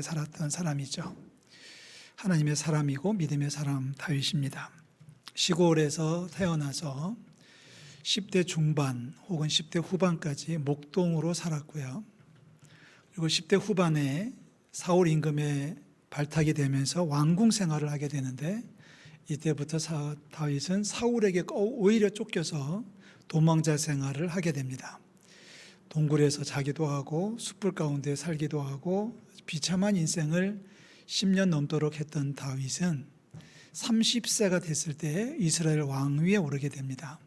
가운데 살았던 사람이죠. 하나님의 사람이고 믿음의 사람 다윗입니다. 시골에서 태어나서 10대 중반 혹은 10대 후반까지 목동으로 살았고요. 그리고 10대 후반에 사울 임금에 발탁이 되면서 왕궁 생활을 하게 되는데, 이때부터 다윗은 사울에게 오히려 쫓겨서 도망자 생활을 하게 됩니다. 동굴에서 자기도 하고 숯불 가운데 살기도 하고 비참한 인생을 10년 넘도록 했던 다윗은 30세가 됐을 때 이스라엘 왕위에 오르게 됩니다.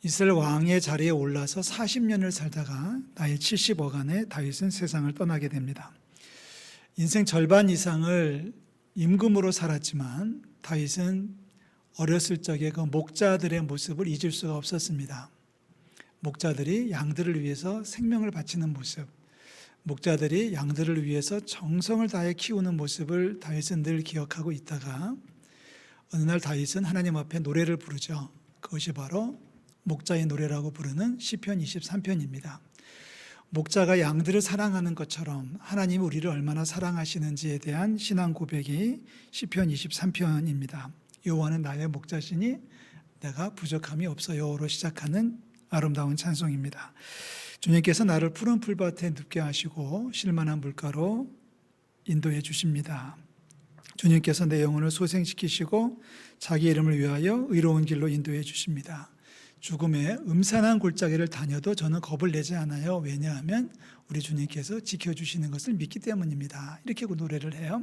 이스라엘 왕의 자리에 올라서 40년을 살다가 나이 70어간에 다윗은 세상을 떠나게 됩니다. 인생 절반 이상을 임금으로 살았지만 다윗은 어렸을 적에 그 목자들의 모습을 잊을 수가 없었습니다. 목자들이 양들을 위해서 생명을 바치는 모습, 목자들이 양들을 위해서 정성을 다해 키우는 모습을 다윗은 늘 기억하고 있다가 어느 날 다윗은 하나님 앞에 노래를 부르죠. 그것이 바로 목자의 노래라고 부르는 시편 23편입니다. 목자가 양들을 사랑하는 것처럼 하나님이 우리를 얼마나 사랑하시는지에 대한 신앙 고백이 시편 23편입니다. 여호와는 나의 목자시니 내가 부족함이 없어요로 시작하는 아름다운 찬송입니다. 주님께서 나를 푸른 풀밭에 눕게 하시고 쉴만한 물가로 인도해 주십니다. 주님께서 내 영혼을 소생시키시고 자기 이름을 위하여 의로운 길로 인도해 주십니다. 죽음의 음산한 골짜기를 다녀도 저는 겁을 내지 않아요. 왜냐하면 우리 주님께서 지켜주시는 것을 믿기 때문입니다. 이렇게 노래를 해요.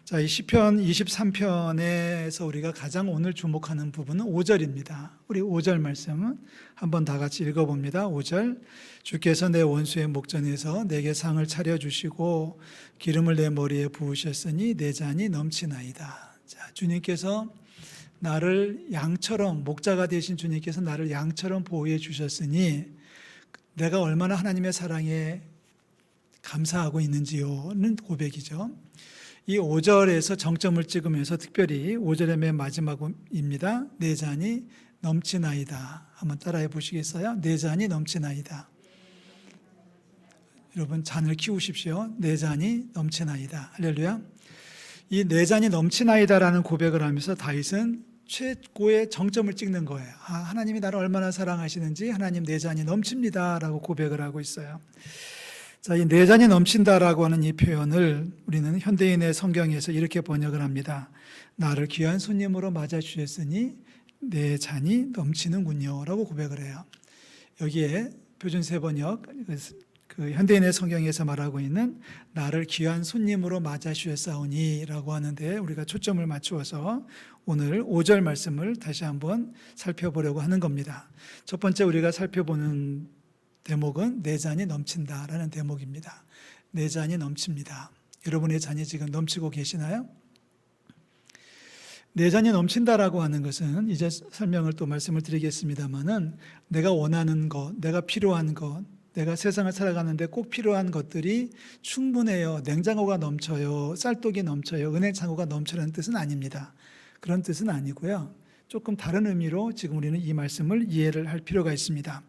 자, 이 시편 23편에서 우리가 가장 오늘 주목하는 부분은 5절입니다. 우리 5절 말씀은 한번 다 같이 읽어봅니다. 5절, 주께서 내 원수의 목전에서 내게 상을 차려주시고 기름을 내 머리에 부으셨으니 내 잔이 넘치나이다. 자, 주님께서 나를 양처럼, 목자가 되신 주님께서 나를 양처럼 보호해 주셨으니 내가 얼마나 하나님의 사랑에 감사하고 있는지요는 고백이죠. 이 5절에서 정점을 찍으면서 특별히 5절의 맨 마지막입니다. 내 잔이 넘치나이다. 한번 따라해 보시겠어요? 내 잔이 넘치나이다. 여러분 잔을 키우십시오. 내 잔이 넘치나이다. 할렐루야. 이 내 잔이 넘치나이다라는 고백을 하면서 다윗은 최고의 정점을 찍는 거예요. 하나님이 나를 얼마나 사랑하시는지, 하나님 내 잔이 넘칩니다 라고 고백을 하고 있어요. 자, 이 내 잔이 넘친다라고 하는 이 표현을 우리는 현대인의 성경에서 이렇게 번역을 합니다. 나를 귀한 손님으로 맞아 주셨으니 내 잔이 넘치는군요 라고 고백을 해요. 여기에 표준세 번역, 그 현대인의 성경에서 말하고 있는 나를 귀한 손님으로 맞아 주셨사오니 라고 하는데 우리가 초점을 맞추어서 오늘 5절 말씀을 다시 한번 살펴보려고 하는 겁니다. 첫 번째 우리가 살펴보는 대목은 내 잔이 넘친다라는 대목입니다. 내 잔이 넘칩니다. 여러분의 잔이 지금 넘치고 계시나요? 내 잔이 넘친다라고 하는 것은 이제 설명을 또 말씀을 드리겠습니다만은 내가 원하는 것, 내가 필요한 것, 내가 세상을 살아가는데 꼭 필요한 것들이 충분해요. 냉장고가 넘쳐요. 쌀독이 넘쳐요. 은행창고가 넘쳐라는 뜻은 아닙니다. 그런 뜻은 아니고요. 조금 다른 의미로 지금 우리는 이 말씀을 이해를 할 필요가 있습니다.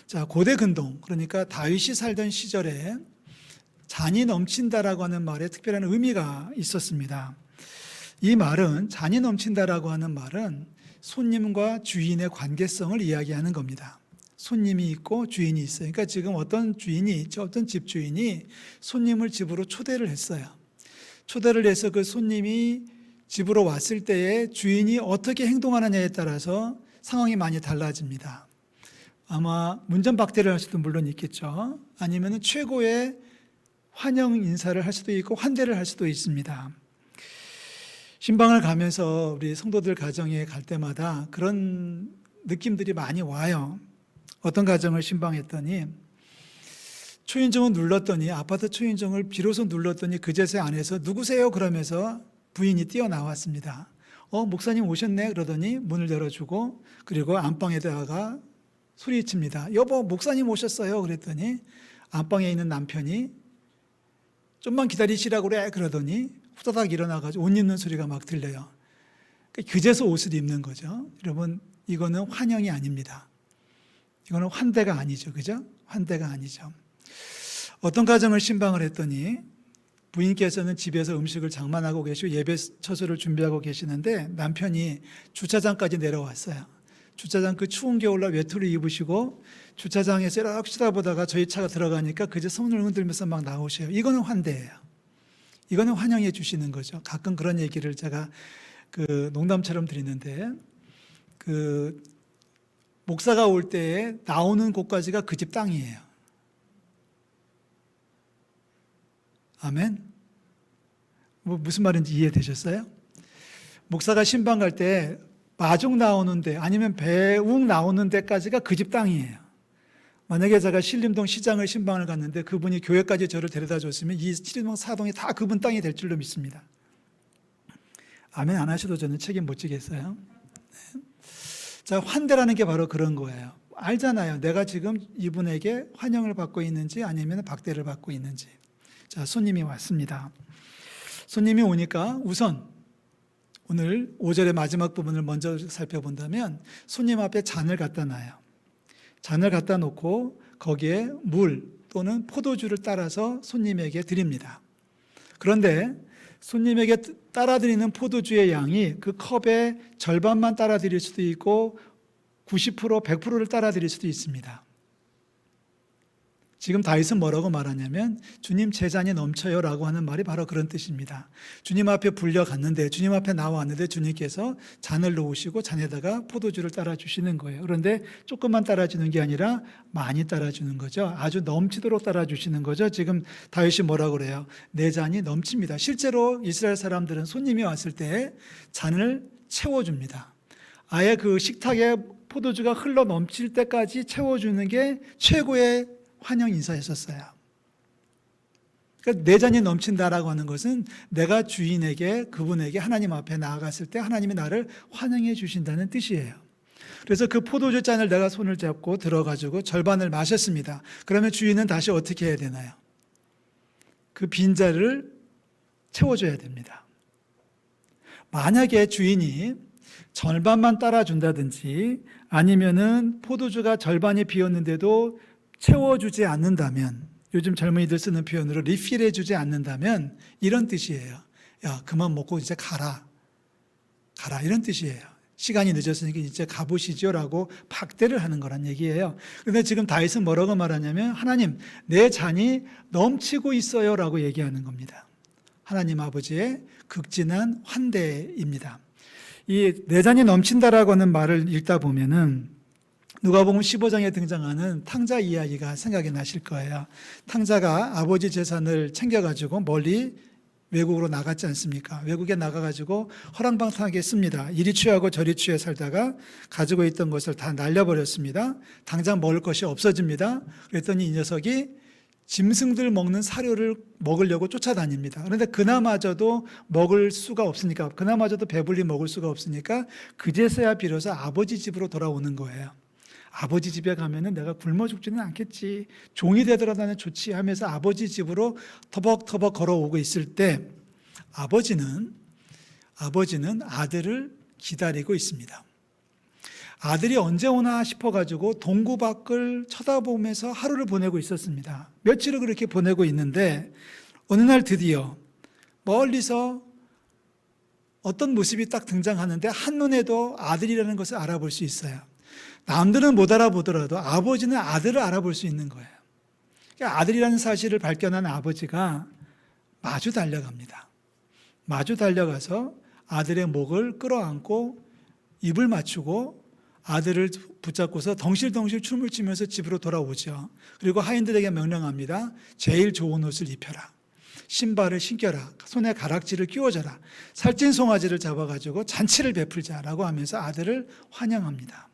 자, 고대 근동, 그러니까 다윗이 살던 시절에 잔이 넘친다라고 하는 말에 특별한 의미가 있었습니다. 이 말은, 잔이 넘친다라고 하는 말은 손님과 주인의 관계성을 이야기하는 겁니다. 손님이 있고 주인이 있어요. 그러니까 지금 어떤 주인이 있죠. 어떤 집 주인이 손님을 집으로 초대를 했어요. 초대를 해서 그 손님이 집으로 왔을 때에 주인이 어떻게 행동하느냐에 따라서 상황이 많이 달라집니다. 아마 문전박대를 할 수도 물론 있겠죠. 아니면 최고의 환영 인사를 할 수도 있고 환대를 할 수도 있습니다. 신방을 가면서 우리 성도들 가정에 갈 때마다 그런 느낌들이 많이 와요. 어떤 가정을 신방했더니 초인종을 눌렀더니, 아파트 초인종을 비로소 눌렀더니 그제서야 안에서 누구세요? 그러면서 부인이 뛰어나왔습니다. 목사님 오셨네? 그러더니 문을 열어주고, 그리고 안방에다가 소리칩니다. 여보, 목사님 오셨어요? 그랬더니 안방에 있는 남편이 좀만 기다리시라고 그래? 그러더니 후다닥 일어나가지고 옷 입는 소리가 막 들려요. 그제서 옷을 입는 거죠. 여러분, 이거는 환영이 아닙니다. 이거는 환대가 아니죠. 그죠? 환대가 아니죠. 어떤 가정을 신방을 했더니 부인께서는 집에서 음식을 장만하고 계시고 예배 처소를 준비하고 계시는데 남편이 주차장까지 내려왔어요. 주차장 그 추운 겨울날 외투를 입으시고 주차장에서 이렇게 쳐다보다가 저희 차가 들어가니까 그저 손을 흔들면서 막 나오셔요. 이거는 환대예요. 이거는 환영해 주시는 거죠. 가끔 그런 얘기를 제가 그 농담처럼 드리는데, 그 목사가 올 때에 나오는 곳까지가 그 집 땅이에요. 아멘. 뭐 무슨 말인지 이해되셨어요? 목사가 신방 갈 때 마중 나오는데 아니면 배웅 나오는 데까지가 그 집 땅이에요. 만약에 제가 신림동 시장을 신방을 갔는데 그분이 교회까지 저를 데려다 줬으면 이 신림동 사동이 다 그분 땅이 될 줄로 믿습니다. 아멘 안 하셔도 저는 책임 못 지겠어요. 네. 자, 환대라는 게 바로 그런 거예요. 알잖아요. 내가 지금 이분에게 환영을 받고 있는지 아니면 박대를 받고 있는지. 자, 손님이 왔습니다. 손님이 오니까 우선 오늘 5절의 마지막 부분을 먼저 살펴본다면 손님 앞에 잔을 갖다 놔요. 잔을 갖다 놓고 거기에 물 또는 포도주를 따라서 손님에게 드립니다. 그런데 손님에게 따라 드리는 포도주의 양이 그 컵의 절반만 따라 드릴 수도 있고 90%, 100%를 따라 드릴 수도 있습니다. 지금 다윗은 뭐라고 말하냐면 주님 제 잔이 넘쳐요 라고 하는 말이 바로 그런 뜻입니다. 주님 앞에 불려갔는데 주님 앞에 나왔는데 주님께서 잔을 놓으시고 잔에다가 포도주를 따라주시는 거예요. 그런데 조금만 따라주는 게 아니라 많이 따라주는 거죠. 아주 넘치도록 따라주시는 거죠. 지금 다윗이 뭐라고 그래요? 내 잔이 넘칩니다. 실제로 이스라엘 사람들은 손님이 왔을 때 잔을 채워줍니다. 아예 그 식탁에 포도주가 흘러 넘칠 때까지 채워주는 게 최고의 환영 인사였었어요. 그러니까 내 잔이 넘친다라고 하는 것은 내가 주인에게 그분에게 하나님 앞에 나아갔을 때 하나님이 나를 환영해 주신다는 뜻이에요. 그래서 그 포도주 잔을 내가 손을 잡고 들어가지고 절반을 마셨습니다. 그러면 주인은 다시 어떻게 해야 되나요? 그 빈자를 채워줘야 됩니다. 만약에 주인이 절반만 따라준다든지 아니면은 포도주가 절반이 비었는데도 채워주지 않는다면, 요즘 젊은이들 쓰는 표현으로 리필해주지 않는다면 이런 뜻이에요. 야, 그만 먹고 이제 가라 이런 뜻이에요. 시간이 늦었으니까 이제 가보시죠 라고 박대를 하는 거란 얘기예요. 그런데 지금 다윗은 뭐라고 말하냐면 하나님 내 잔이 넘치고 있어요 라고 얘기하는 겁니다. 하나님 아버지의 극진한 환대입니다. 이 내 잔이 넘친다라고 하는 말을 읽다 보면은 누가복음 15장에 등장하는 탕자 이야기가 생각이 나실 거예요. 탕자가 아버지 재산을 챙겨가지고 멀리 외국으로 나갔지 않습니까? 외국에 나가가지고 허랑방탕하게 씁니다. 이리 취하고 저리 취해 살다가 가지고 있던 것을 다 날려버렸습니다. 당장 먹을 것이 없어집니다. 그랬더니 이 녀석이 짐승들 먹는 사료를 먹으려고 쫓아다닙니다. 그런데 그나마저도 먹을 수가 없으니까, 그나마저도 배불리 먹을 수가 없으니까 그제서야 비로소 아버지 집으로 돌아오는 거예요. 아버지 집에 가면은 내가 굶어 죽지는 않겠지, 종이 되더라도 나는 좋지 하면서 아버지 집으로 터벅터벅 걸어오고 있을 때 아버지는 아들을 기다리고 있습니다. 아들이 언제 오나 싶어가지고 동구 밖을 쳐다보면서 하루를 보내고 있었습니다. 며칠을 그렇게 보내고 있는데 어느 날 드디어 멀리서 어떤 모습이 딱 등장하는데 한눈에도 아들이라는 것을 알아볼 수 있어요. 남들은 못 알아보더라도 아버지는 아들을 알아볼 수 있는 거예요. 그러니까 아들이라는 사실을 발견한 아버지가 마주 달려갑니다. 마주 달려가서 아들의 목을 끌어안고 입을 맞추고 아들을 붙잡고서 덩실덩실 춤을 추면서 집으로 돌아오죠. 그리고 하인들에게 명령합니다. 제일 좋은 옷을 입혀라. 신발을 신겨라. 손에 가락지를 끼워줘라. 살찐 송아지를 잡아가지고 잔치를 베풀자라고 하면서 아들을 환영합니다.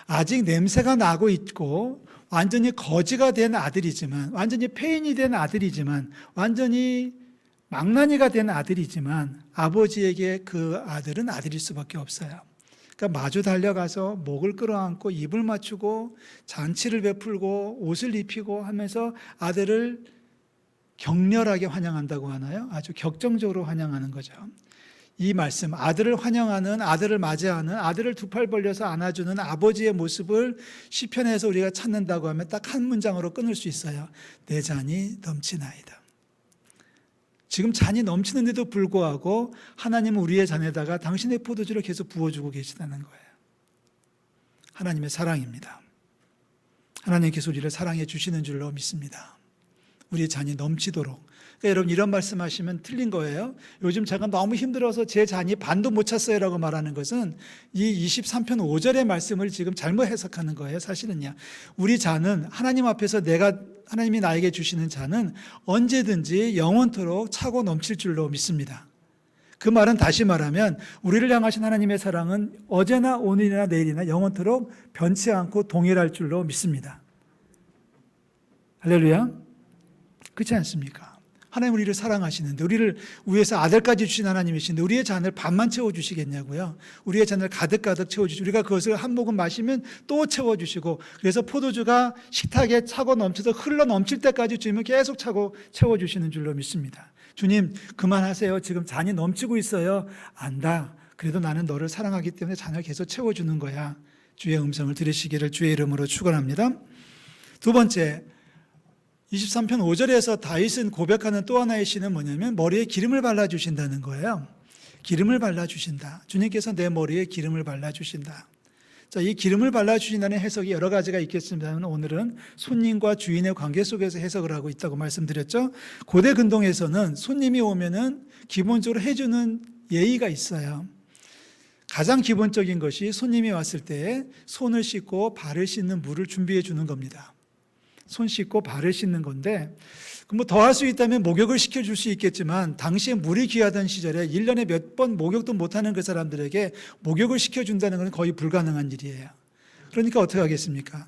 아직 냄새가 나고 있고 완전히 거지가 된 아들이지만, 완전히 폐인이 된 아들이지만, 완전히 망나니가 된 아들이지만 아버지에게 그 아들은 아들일 수밖에 없어요. 그러니까 마주 달려가서 목을 끌어안고 입을 맞추고 잔치를 베풀고 옷을 입히고 하면서 아들을 격렬하게 환영한다고 하나요? 아주 격정적으로 환영하는 거죠. 이 말씀, 아들을 환영하는, 아들을 맞이하는, 아들을 두 팔 벌려서 안아주는 아버지의 모습을 시편에서 우리가 찾는다고 하면 딱 한 문장으로 끊을 수 있어요. 내 잔이 넘치나이다. 지금 잔이 넘치는데도 불구하고 하나님은 우리의 잔에다가 당신의 포도주를 계속 부어주고 계시다는 거예요. 하나님의 사랑입니다. 하나님께서 우리를 사랑해 주시는 줄로 믿습니다. 우리의 잔이 넘치도록. 그러니까 여러분 이런 말씀하시면 틀린 거예요. 요즘 제가 너무 힘들어서 제 잔이 반도 못 찼어요 라고 말하는 것은 이 23편 5절의 말씀을 지금 잘못 해석하는 거예요. 사실은요. 우리 잔은 하나님 앞에서 하나님이 나에게 주시는 잔은 언제든지 영원토록 차고 넘칠 줄로 믿습니다. 그 말은 다시 말하면 우리를 향하신 하나님의 사랑은 어제나 오늘이나 내일이나 영원토록 변치 않고 동일할 줄로 믿습니다. 할렐루야. 그렇지 않습니까? 하나님 우리를 사랑하시는데 우리를 위해서 아들까지 주신 하나님이신데 우리의 잔을 반만 채워주시겠냐고요. 우리의 잔을 가득가득 채워주시고 우리가 그것을 한 모금 마시면 또 채워주시고 그래서 포도주가 식탁에 차고 넘쳐서 흘러 넘칠 때까지 주님은 계속 차고 채워주시는 줄로 믿습니다. 주님 그만하세요. 지금 잔이 넘치고 있어요. 안다. 그래도 나는 너를 사랑하기 때문에 잔을 계속 채워주는 거야. 주의 음성을 들으시기를 주의 이름으로 축원합니다. 두 번째 23편 5절에서 다윗은 고백하는 또 하나의 시는 뭐냐면 머리에 기름을 발라주신다는 거예요. 기름을 발라주신다. 주님께서 내 머리에 기름을 발라주신다. 자, 이 기름을 발라주신다는 해석이 여러 가지가 있겠습니다만 오늘은 손님과 주인의 관계 속에서 해석을 하고 있다고 말씀드렸죠. 고대 근동에서는 손님이 오면은 기본적으로 해주는 예의가 있어요. 가장 기본적인 것이 손님이 왔을 때 손을 씻고 발을 씻는 물을 준비해 주는 겁니다. 손 씻고 발을 씻는 건데 뭐 더 할 수 있다면 목욕을 시켜줄 수 있겠지만 당시에 물이 귀하던 시절에 1년에 몇 번 목욕도 못하는 그 사람들에게 목욕을 시켜준다는 것은 거의 불가능한 일이에요. 그러니까 어떻게 하겠습니까?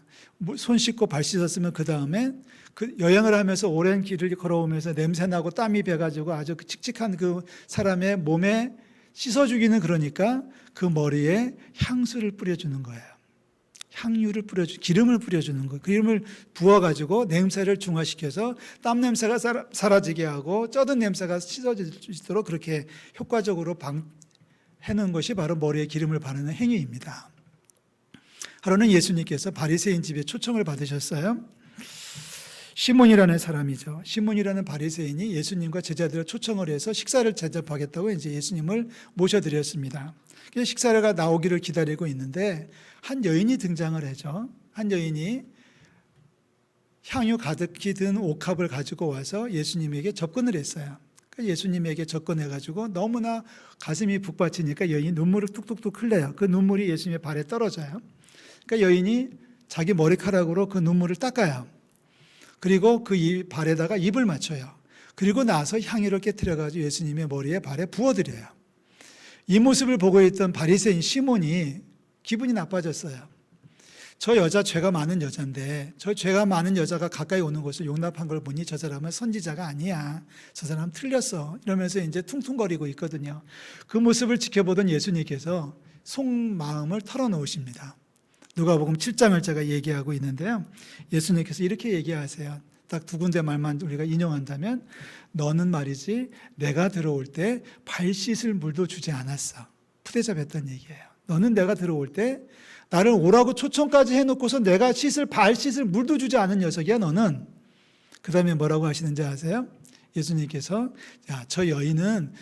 손 씻고 발 씻었으면 그 다음에 그 여행을 하면서 오랜 길을 걸어오면서 냄새나고 땀이 배가지고 아주 칙칙한 그 사람의 몸에 씻어주기는 그러니까 그 머리에 향수를 뿌려주는 거예요. 향유를 기름을 뿌려주는 거예요. 기름을 부어가지고 냄새를 중화시켜서 땀 냄새가 사라지게 하고 쩌든 냄새가 씻어질 수 있도록 그렇게 효과적으로 해놓은 것이 바로 머리에 기름을 바르는 행위입니다. 하루는 예수님께서 바리새인 집에 초청을 받으셨어요. 시몬이라는 사람이죠. 시몬이라는 바리새인이 예수님과 제자들을 초청을 해서 식사를 대접하겠다고 이제 예수님을 모셔드렸습니다. 그래서 식사가 나오기를 기다리고 있는데 한 여인이 등장을 하죠. 한 여인이 향유 가득히 든 옥합을 가지고 와서 예수님에게 접근을 했어요. 예수님에게 접근해가지고 너무나 가슴이 북받치니까 여인이 눈물을 뚝뚝뚝 흘려요. 그 눈물이 예수님의 발에 떨어져요. 그러니까 여인이 자기 머리카락으로 그 눈물을 닦아요. 그리고 그 발에다가 입을 맞춰요. 그리고 나서 향유를 깨트려가지고 예수님의 머리에 발에 부어드려요. 이 모습을 보고 있던 바리새인 시몬이 기분이 나빠졌어요. 저 여자 죄가 많은 여자인데 저 죄가 많은 여자가 가까이 오는 것을 용납한 걸 보니 저 사람은 선지자가 아니야. 저 사람 틀렸어. 이러면서 이제 퉁퉁거리고 있거든요. 그 모습을 지켜보던 예수님께서 속마음을 털어놓으십니다. 누가복음 7장을 제가 얘기하고 있는데요. 예수님께서 이렇게 얘기하세요. 딱 두 군데 말만 우리가 인용한다면 너는 말이지 내가 들어올 때 발 씻을 물도 주지 않았어. 푸대접했던 얘기예요. 너는 내가 들어올 때 나를 오라고 초청까지 해놓고서 내가 발 씻을 물도 주지 않은 녀석이야 너는. 그 다음에 뭐라고 하시는지 아세요? 예수님께서 야, 저 여인은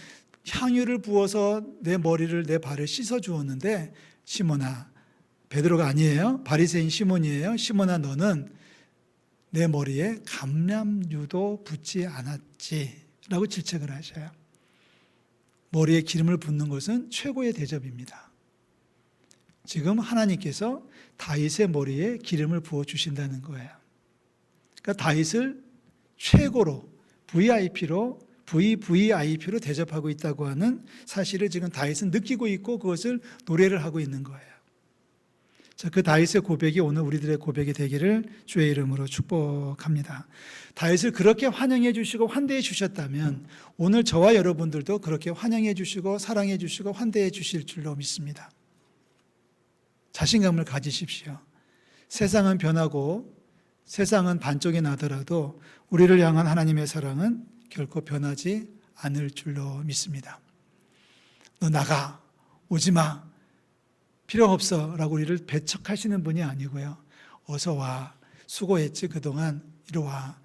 향유를 부어서 내 머리를 내 발을 씻어 주었는데 시몬아, 베드로가 아니에요. 바리새인 시몬이에요. 시몬아 너는 내 머리에 감람유도 붓지 않았지 라고 질책을 하셔요. 머리에 기름을 붓는 것은 최고의 대접입니다. 지금 하나님께서 다윗의 머리에 기름을 부어주신다는 거예요. 그러니까 다윗을 최고로 VIP로 대접하고 있다고 하는 사실을 지금 다윗은 느끼고 있고 그것을 노래를 하고 있는 거예요. 자, 그 다윗의 고백이 오늘 우리들의 고백이 되기를 주의 이름으로 축복합니다. 다윗을 그렇게 환영해 주시고 환대해 주셨다면 오늘 저와 여러분들도 그렇게 환영해 주시고 사랑해 주시고 환대해 주실 줄로 믿습니다. 자신감을 가지십시오. 세상은 변하고 세상은 반쪽이 나더라도 우리를 향한 하나님의 사랑은 결코 변하지 않을 줄로 믿습니다. 너 나가, 오지 마. 필요 없어 라고 우리를 배척하시는 분이 아니고요. 어서 와. 수고했지 그동안. 이리 와.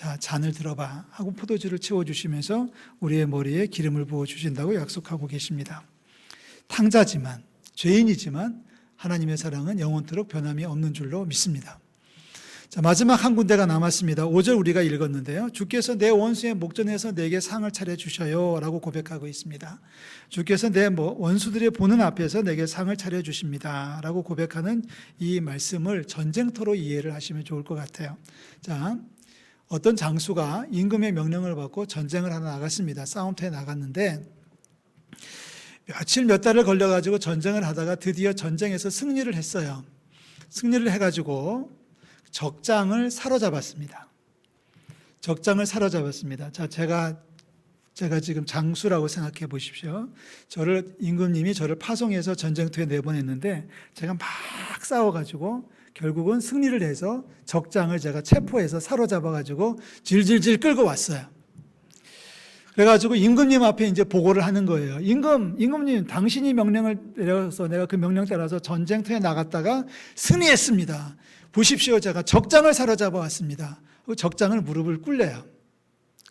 자, 잔을 들어봐 하고 포도주를 채워주시면서 우리의 머리에 기름을 부어주신다고 약속하고 계십니다. 탕자지만, 죄인이지만 하나님의 사랑은 영원토록 변함이 없는 줄로 믿습니다. 자, 마지막 한 군데가 남았습니다. 5절 우리가 읽었는데요. 주께서 내 원수의 목전에서 내게 상을 차려주셔요 라고 고백하고 있습니다. 주께서 내 원수들이 보는 앞에서 내게 상을 차려주십니다 라고 고백하는 이 말씀을 전쟁터로 이해를 하시면 좋을 것 같아요. 자, 어떤 장수가 임금의 명령을 받고 전쟁을 하러 나갔습니다. 싸움터에 나갔는데 며칠 몇 달을 걸려가지고 전쟁을 하다가 드디어 전쟁에서 승리를 했어요. 승리를 해가지고 적장을 사로잡았습니다. 적장을 사로잡았습니다. 자, 제가 지금 장수라고 생각해 보십시오. 임금님이 저를 파송해서 전쟁터에 내보냈는데 제가 막 싸워가지고 결국은 승리를 해서 적장을 제가 체포해서 사로잡아가지고 질질질 끌고 왔어요. 그래가지고 임금님 앞에 이제 보고를 하는 거예요. 임금님, 당신이 명령을 내려서 내가 그 명령 따라서 전쟁터에 나갔다가 승리했습니다. 보십시오. 제가 적장을 사로잡아 왔습니다. 적장을 무릎을 꿇려요.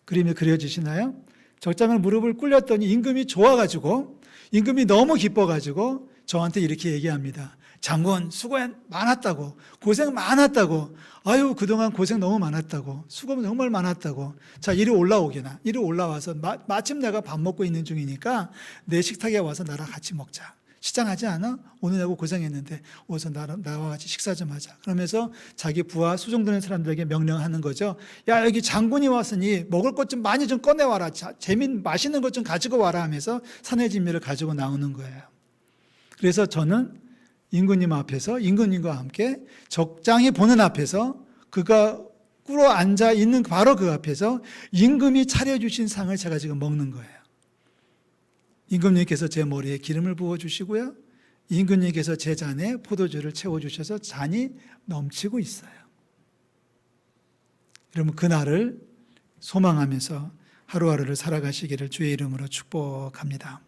그림이 그려지시나요? 적장을 무릎을 꿇렸더니 임금이 좋아가지고, 임금이 너무 기뻐가지고 저한테 이렇게 얘기합니다. 장군, 수고 많았다고, 고생 많았다고, 아유, 그동안 고생 너무 많았다고, 수고 정말 많았다고. 자, 이리 올라오게나. 이리 올라와서 마침 내가 밥 먹고 있는 중이니까 내 식탁에 와서 나랑 같이 먹자. 시장하지 않아? 오늘 내가 고생했는데 어서 나와 같이 식사 좀 하자. 그러면서 자기 부하 수종되는 사람들에게 명령하는 거죠. 야, 여기 장군이 왔으니 먹을 것 좀 많이 좀 꺼내와라. 맛있는 것 좀 가지고 와라 하면서 산의 진미를 가지고 나오는 거예요. 그래서 저는 임금님 앞에서, 임금님과 함께 적장이 보는 앞에서, 그가 꿇어 앉아 있는 바로 그 앞에서 임금이 차려주신 상을 제가 지금 먹는 거예요. 임금님께서 제 머리에 기름을 부어주시고요, 임금님께서 제 잔에 포도주를 채워주셔서 잔이 넘치고 있어요. 여러분, 그날을 소망하면서 하루하루를 살아가시기를 주의 이름으로 축복합니다.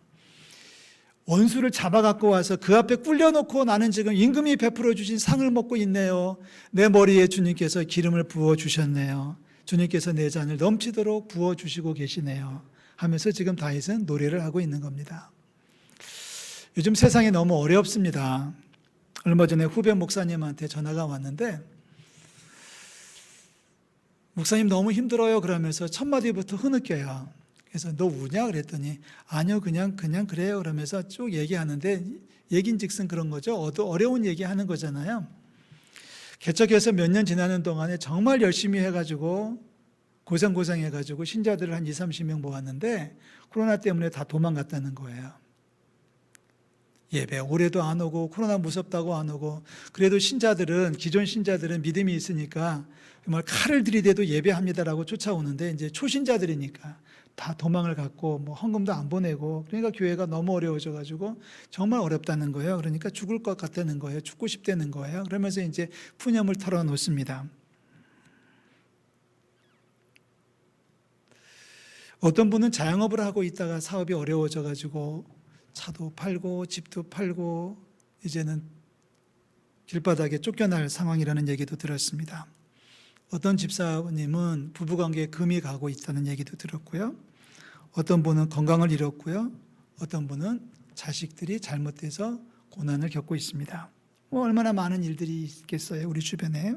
원수를 잡아갖고 와서 그 앞에 꿀려놓고 나는 지금 임금이 베풀어 주신 상을 먹고 있네요. 내 머리에 주님께서 기름을 부어주셨네요. 주님께서 내 잔을 넘치도록 부어주시고 계시네요 하면서 지금 다윗은 노래를 하고 있는 겁니다. 요즘 세상이 너무 어렵습니다. 얼마 전에 후배 목사님한테 전화가 왔는데, 목사님 너무 힘들어요 그러면서 첫 마디부터 흐느껴요. 그래서 너 우냐 그랬더니 아니요, 그냥 그래요 그러면서 쭉 얘기하는데, 얘긴즉슨 그런 거죠. 어려운 얘기하는 거잖아요. 개척해서 몇 년 지나는 동안에 정말 열심히 해가지고 고생해가지고 신자들을 한 20-30명 모았는데 코로나 때문에 다 도망갔다는 거예요. 예배 올해도 안 오고, 코로나 무섭다고 안 오고. 그래도 기존 신자들은 믿음이 있으니까 정말 칼을 들이대도 예배합니다라고 쫓아오는데, 이제 초신자들이니까 다 도망을 갔고 헌금도 안 보내고, 그러니까 교회가 너무 어려워져가지고 정말 어렵다는 거예요. 그러니까 죽을 것 같다는 거예요. 죽고 싶다는 거예요. 그러면서 이제 푸념을 털어놓습니다. 어떤 분은 자영업을 하고 있다가 사업이 어려워져가지고 차도 팔고 집도 팔고 이제는 길바닥에 쫓겨날 상황이라는 얘기도 들었습니다. 어떤 집사님은 부부관계에 금이 가고 있다는 얘기도 들었고요. 어떤 분은 건강을 잃었고요. 어떤 분은 자식들이 잘못돼서 고난을 겪고 있습니다. 얼마나 많은 일들이 있겠어요, 우리 주변에.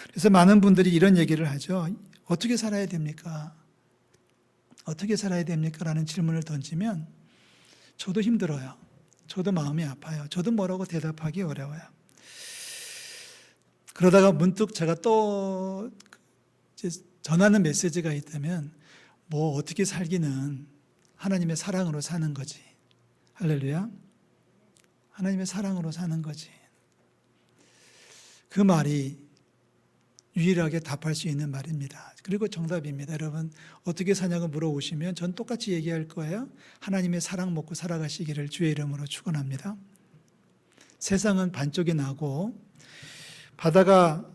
그래서 많은 분들이 이런 얘기를 하죠. 어떻게 살아야 됩니까? 어떻게 살아야 됩니까? 라는 질문을 던지면 저도 힘들어요. 저도 마음이 아파요. 저도 뭐라고 대답하기 어려워요. 그러다가 문득 제가 또 전하는 메시지가 있다면, 어떻게 살기는 하나님의 사랑으로 사는 거지. 할렐루야. 하나님의 사랑으로 사는 거지. 그 말이 유일하게 답할 수 있는 말입니다. 그리고 정답입니다. 여러분, 어떻게 사냐고 물어보시면 전 똑같이 얘기할 거예요. 하나님의 사랑 먹고 살아가시기를 주의 이름으로 축원합니다. 세상은 반쪽이 나고, 바다가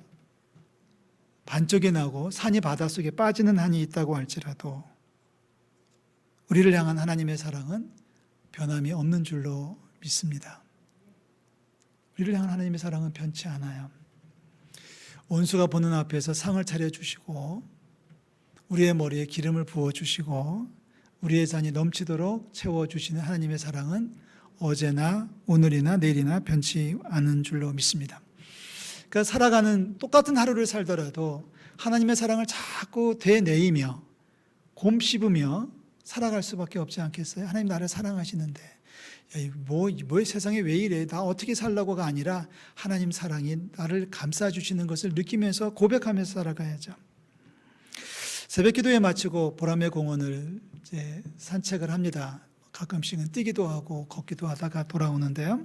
반쪽이 나고, 산이 바닷속에 빠지는 한이 있다고 할지라도 우리를 향한 하나님의 사랑은 변함이 없는 줄로 믿습니다. 우리를 향한 하나님의 사랑은 변치 않아요. 원수가 보는 앞에서 상을 차려주시고, 우리의 머리에 기름을 부어주시고 우리의 잔이 넘치도록 채워주시는 하나님의 사랑은 어제나 오늘이나 내일이나 변치 않은 줄로 믿습니다. 그러니까 살아가는 똑같은 하루를 살더라도 하나님의 사랑을 자꾸 되뇌이며 곰 씹으며 살아갈 수밖에 없지 않겠어요? 하나님 나를 사랑하시는데 뭐 세상에 왜 이래? 나 어떻게 살라고가 아니라 하나님 사랑이 나를 감싸주시는 것을 느끼면서 고백하면서 살아가야죠. 새벽기도에 마치고 보람의 공원을 이제 산책을 합니다. 가끔씩은 뛰기도 하고 걷기도 하다가 돌아오는데요.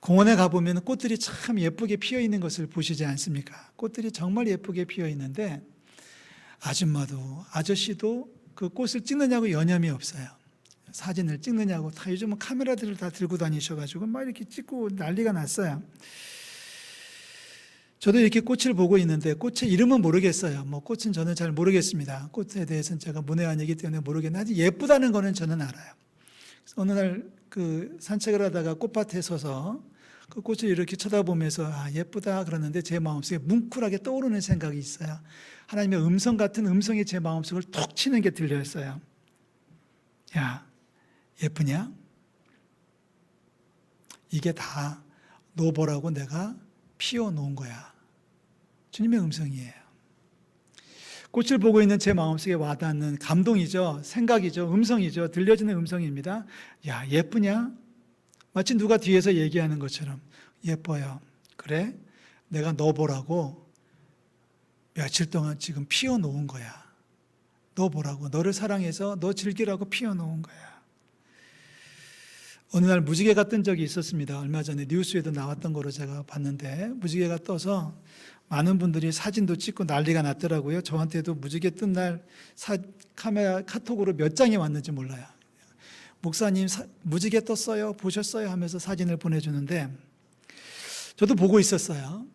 공원에 가보면 꽃들이 참 예쁘게 피어 있는 것을 보시지 않습니까? 꽃들이 정말 예쁘게 피어 있는데 아줌마도 아저씨도 그 꽃을 찍느냐고 여념이 없어요. 사진을 찍느냐고 다 요즘은 카메라들을 다 들고 다니셔가지고 막 이렇게 찍고 난리가 났어요. 저도 이렇게 꽃을 보고 있는데 꽃의 이름은 모르겠어요. 뭐 꽃은 저는 잘 모르겠습니다. 꽃에 대해서는 제가 문외한이기 때문에 모르겠는데 예쁘다는 거는 저는 알아요. 어느 날 그 산책을 하다가 꽃밭에 서서 그 꽃을 이렇게 쳐다보면서 예쁘다 그러는데 제 마음속에 뭉클하게 떠오르는 생각이 있어요. 하나님의 음성 같은 음성이 제 마음속을 톡 치는 게 들렸어요. 야, 예쁘냐? 이게 다 너 보라고 내가 피워놓은 거야. 주님의 음성이에요. 꽃을 보고 있는 제 마음속에 와닿는 감동이죠. 생각이죠. 음성이죠. 들려지는 음성입니다. 야, 예쁘냐? 마치 누가 뒤에서 얘기하는 것처럼 예뻐요. 그래? 내가 너 보라고 며칠 동안 지금 피워놓은 거야. 너 보라고. 너를 사랑해서 너 즐기라고 피워놓은 거야. 어느 날 무지개가 뜬 적이 있었습니다. 얼마 전에 뉴스에도 나왔던 거로 제가 봤는데 무지개가 떠서 많은 분들이 사진도 찍고 난리가 났더라고요. 저한테도 무지개 뜬 날 카메라 카톡으로 몇 장이 왔는지 몰라요. 목사님 무지개 떴어요. 보셨어요? 하면서 사진을 보내주는데 저도 보고 있었어요.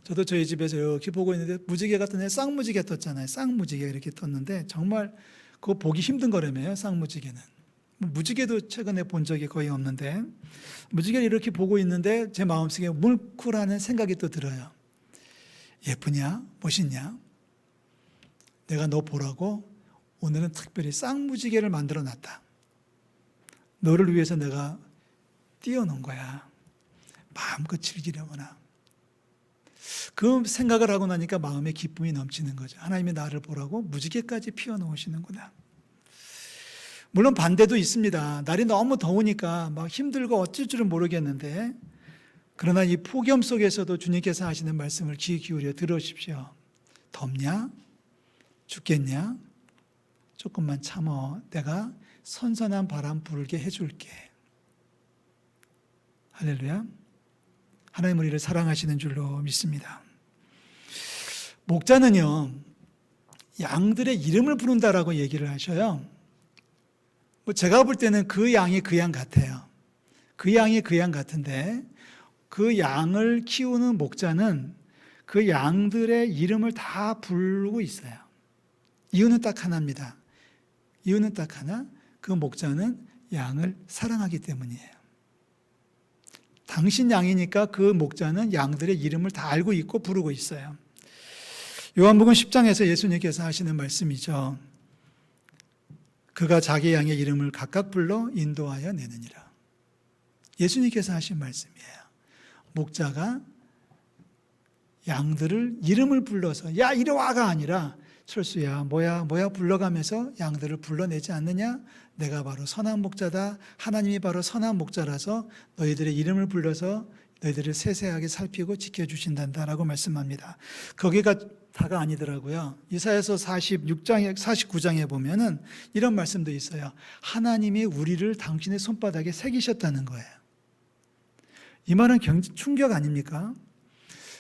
저도 저희 집에서 이렇게 보고 있는데 무지개 같은 애 쌍무지개 떴잖아요. 쌍무지개 이렇게 떴는데 정말 그거 보기 힘든 거라며요. 쌍무지개는. 무지개도 최근에 본 적이 거의 없는데 무지개를 이렇게 보고 있는데 제 마음속에 뭉클하는 생각이 또 들어요. 예쁘냐? 멋있냐? 내가 너 보라고 오늘은 특별히 쌍무지개를 만들어 놨다. 너를 위해서 내가 띄워놓은 거야. 마음껏 즐기려거나. 그 생각을 하고 나니까 마음에 기쁨이 넘치는 거죠. 하나님이 나를 보라고 무지개까지 피워놓으시는구나. 물론 반대도 있습니다. 날이 너무 더우니까 막 힘들고 어쩔 줄은 모르겠는데 그러나 이 폭염 속에서도 주님께서 하시는 말씀을 귀 기울여 들으십시오. 덥냐? 죽겠냐? 조금만 참어. 내가 선선한 바람 불게 해줄게. 할렐루야. 하나님 우리를 사랑하시는 줄로 믿습니다. 목자는요, 양들의 이름을 부른다라고 얘기를 하셔요. 제가 볼 때는 그 양이 그 양 같아요. 그 양이 그 양 같은데 그 양을 키우는 목자는 그 양들의 이름을 다 부르고 있어요. 이유는 딱 하나입니다. 이유는 딱 하나, 그 목자는 양을 사랑하기 때문이에요. 당신 양이니까 그 목자는 양들의 이름을 다 알고 있고 부르고 있어요. 요한복음 10장에서 예수님께서 하시는 말씀이죠. 그가 자기 양의 이름을 각각 불러 인도하여 내느니라. 예수님께서 하신 말씀이에요. 목자가 양들을 이름을 불러서 야 이리 와가 아니라 철수야 뭐야 불러가면서 양들을 불러내지 않느냐? 내가 바로 선한 목자다. 하나님이 바로 선한 목자라서 너희들의 이름을 불러서 너희들을 세세하게 살피고 지켜주신단다라고 말씀합니다. 거기가 다가 아니더라고요. 이사야서 49장에 보면은 이런 말씀도 있어요. 하나님이 우리를 당신의 손바닥에 새기셨다는 거예요. 이 말은 충격 아닙니까?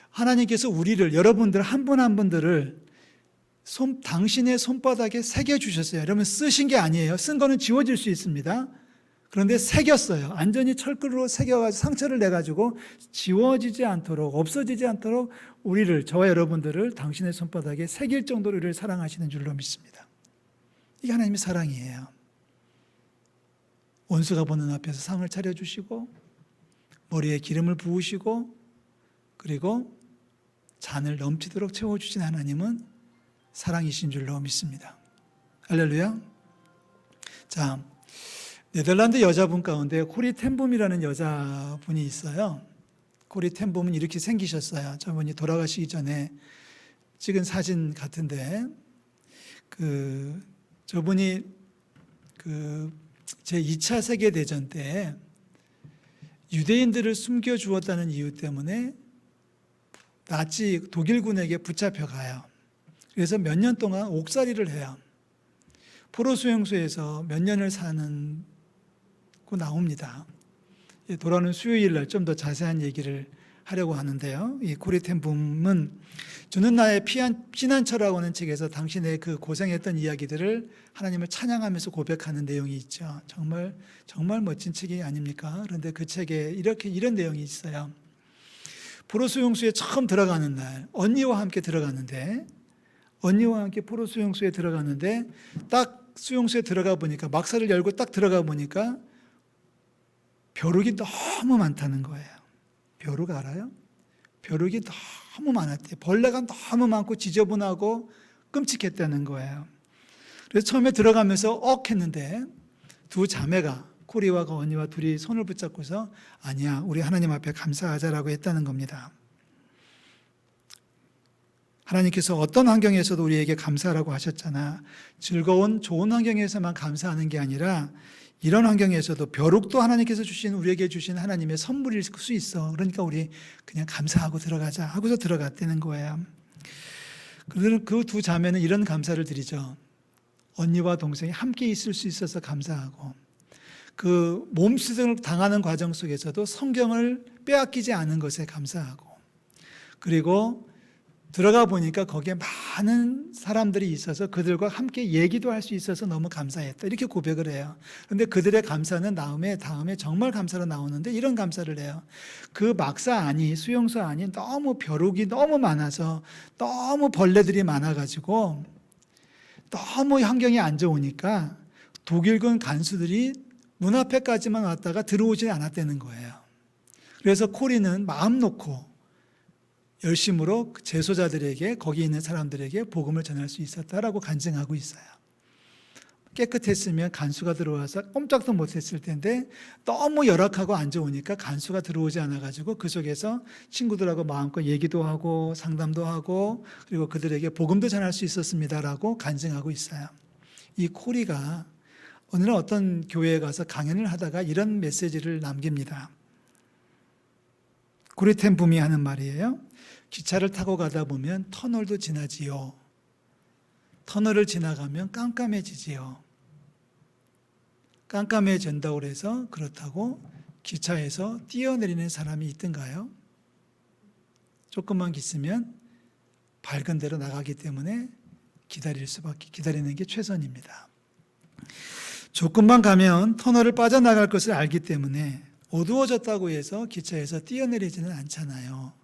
하나님께서 우리를, 여러분들 한 분 한 분들을 당신의 손바닥에 새겨주셨어요. 여러분 쓰신 게 아니에요. 쓴 거는 지워질 수 있습니다. 그런데 새겼어요. 완전히 철근으로 새겨가지고 상처를 내가지고 지워지지 않도록, 없어지지 않도록 우리를, 저와 여러분들을 당신의 손바닥에 새길 정도로 우리를 사랑하시는 줄로 믿습니다. 이게 하나님의 사랑이에요. 원수가 보는 앞에서 상을 차려주시고 머리에 기름을 부으시고 그리고 잔을 넘치도록 채워주신 하나님은 사랑이신 줄로 믿습니다. 할렐루야. 자, 네덜란드 여자분 가운데 코리 텐붐이라는 여자분이 있어요. 코리 텐붐은 이렇게 생기셨어요. 저분이 돌아가시기 전에 찍은 사진 같은데, 저분이 제2차 세계대전 때 유대인들을 숨겨 주었다는 이유 때문에 나치 독일군에게 붙잡혀가요. 그래서 몇 년 동안 옥살이를 해요. 포로 수용소에서 몇 년을 사는 고 나옵니다. 돌아오는 수요일 날 좀 더 자세한 얘기를 하려고 하는데요. 이 코리 텐붐은 주는 나의 피난처라고 하는 책에서 당신의 그 고생했던 이야기들을 하나님을 찬양하면서 고백하는 내용이 있죠. 정말 멋진 책이 아닙니까? 그런데 그 책에 이런 내용이 있어요. 포로 수용소에 처음 들어가는 날, 언니와 함께 들어갔는데, 포로 수용소에 들어갔는데, 딱 수용소에 들어가 보니까, 막사를 열고 딱 들어가 보니까 벼룩이 너무 많다는 거예요. 벼룩 알아요? 벼룩이 너무 많았대요. 벌레가 너무 많고 지저분하고 끔찍했다는 거예요. 그래서 처음에 들어가면서 했는데 두 자매가, 코리와 언니와 둘이 손을 붙잡고서 아니야, 우리 하나님 앞에 감사하자라고 했다는 겁니다. 하나님께서 어떤 환경에서도 우리에게 감사하라고 하셨잖아. 즐거운 좋은 환경에서만 감사하는 게 아니라 이런 환경에서도 벼룩도 하나님께서 우리에게 주신 하나님의 선물일 수 있어. 그러니까 우리 그냥 감사하고 들어가자 하고서 들어갔다는 거예요. 그 두 자매는 이런 감사를 드리죠. 언니와 동생이 함께 있을 수 있어서 감사하고, 그 몸수술을 당하는 과정 속에서도 성경을 빼앗기지 않은 것에 감사하고, 그리고 들어가 보니까 거기에 많은 사람들이 있어서 그들과 함께 얘기도 할 수 있어서 너무 감사했다. 이렇게 고백을 해요. 그런데 그들의 감사는 다음에 정말 감사로 나오는데 이런 감사를 해요. 그 막사 안이, 수용소 안이 너무 벼룩이 너무 많아서 너무 벌레들이 많아가지고 너무 환경이 안 좋으니까 독일군 간수들이 문 앞에까지만 왔다가 들어오지 않았다는 거예요. 그래서 코리는 마음 놓고 열심으로 재소자들에게, 거기 있는 사람들에게 복음을 전할 수 있었다라고 간증하고 있어요. 깨끗했으면 간수가 들어와서 꼼짝도 못했을 텐데 너무 열악하고 안 좋으니까 간수가 들어오지 않아가지고 그 속에서 친구들하고 마음껏 얘기도 하고 상담도 하고 그리고 그들에게 복음도 전할 수 있었습니다라고 간증하고 있어요. 이 코리가 오늘은 어떤 교회에 가서 강연을 하다가 이런 메시지를 남깁니다. 코리 텐붐이 하는 말이에요. 기차를 타고 가다 보면 터널도 지나지요. 터널을 지나가면 깜깜해지지요. 깜깜해진다고 해서 그렇다고 기차에서 뛰어내리는 사람이 있던가요? 조금만 있으면 밝은 데로 나가기 때문에 기다리는 게 최선입니다. 조금만 가면 터널을 빠져나갈 것을 알기 때문에 어두워졌다고 해서 기차에서 뛰어내리지는 않잖아요.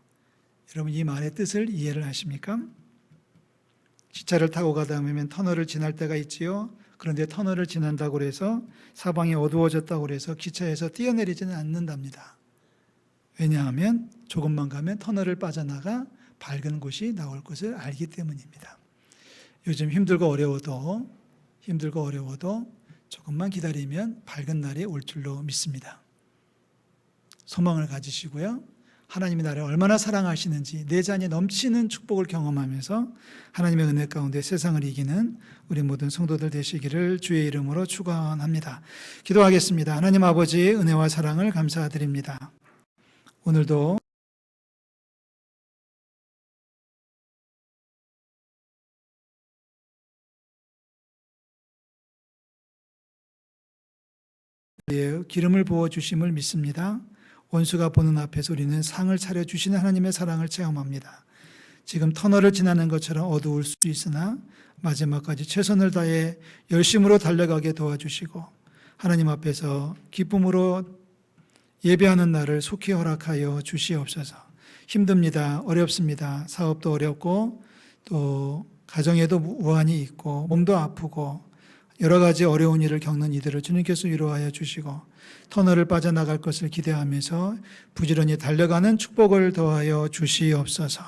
여러분 이 말의 뜻을 이해를 하십니까? 기차를 타고 가다 보면 터널을 지날 때가 있지요. 그런데 터널을 지난다고 해서 사방이 어두워졌다고 해서 기차에서 뛰어내리지는 않는답니다. 왜냐하면 조금만 가면 터널을 빠져나가 밝은 곳이 나올 것을 알기 때문입니다. 요즘 힘들고 어려워도 조금만 기다리면 밝은 날이 올 줄로 믿습니다. 소망을 가지시고요. 하나님이 나를 얼마나 사랑하시는지 내 자녀 넘치는 축복을 경험하면서 하나님의 은혜 가운데 세상을 이기는 우리 모든 성도들 되시기를 주의 이름으로 축원합니다. 기도하겠습니다. 하나님 아버지 은혜와 사랑을 감사드립니다. 오늘도 기름을 부어주심을 믿습니다. 원수가 보는 앞에서 우리는 상을 차려주시는 하나님의 사랑을 체험합니다. 지금 터널을 지나는 것처럼 어두울 수 있으나 마지막까지 최선을 다해 열심으로 달려가게 도와주시고 하나님 앞에서 기쁨으로 예배하는 날을 속히 허락하여 주시옵소서. 힘듭니다. 어렵습니다. 사업도 어렵고 또 가정에도 우환이 있고 몸도 아프고 여러 가지 어려운 일을 겪는 이들을 주님께서 위로하여 주시고 터널을 빠져나갈 것을 기대하면서 부지런히 달려가는 축복을 더하여 주시옵소서.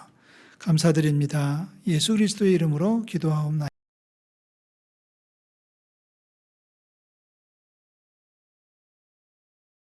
감사드립니다. 예수 그리스도의 이름으로 기도하옵나이다.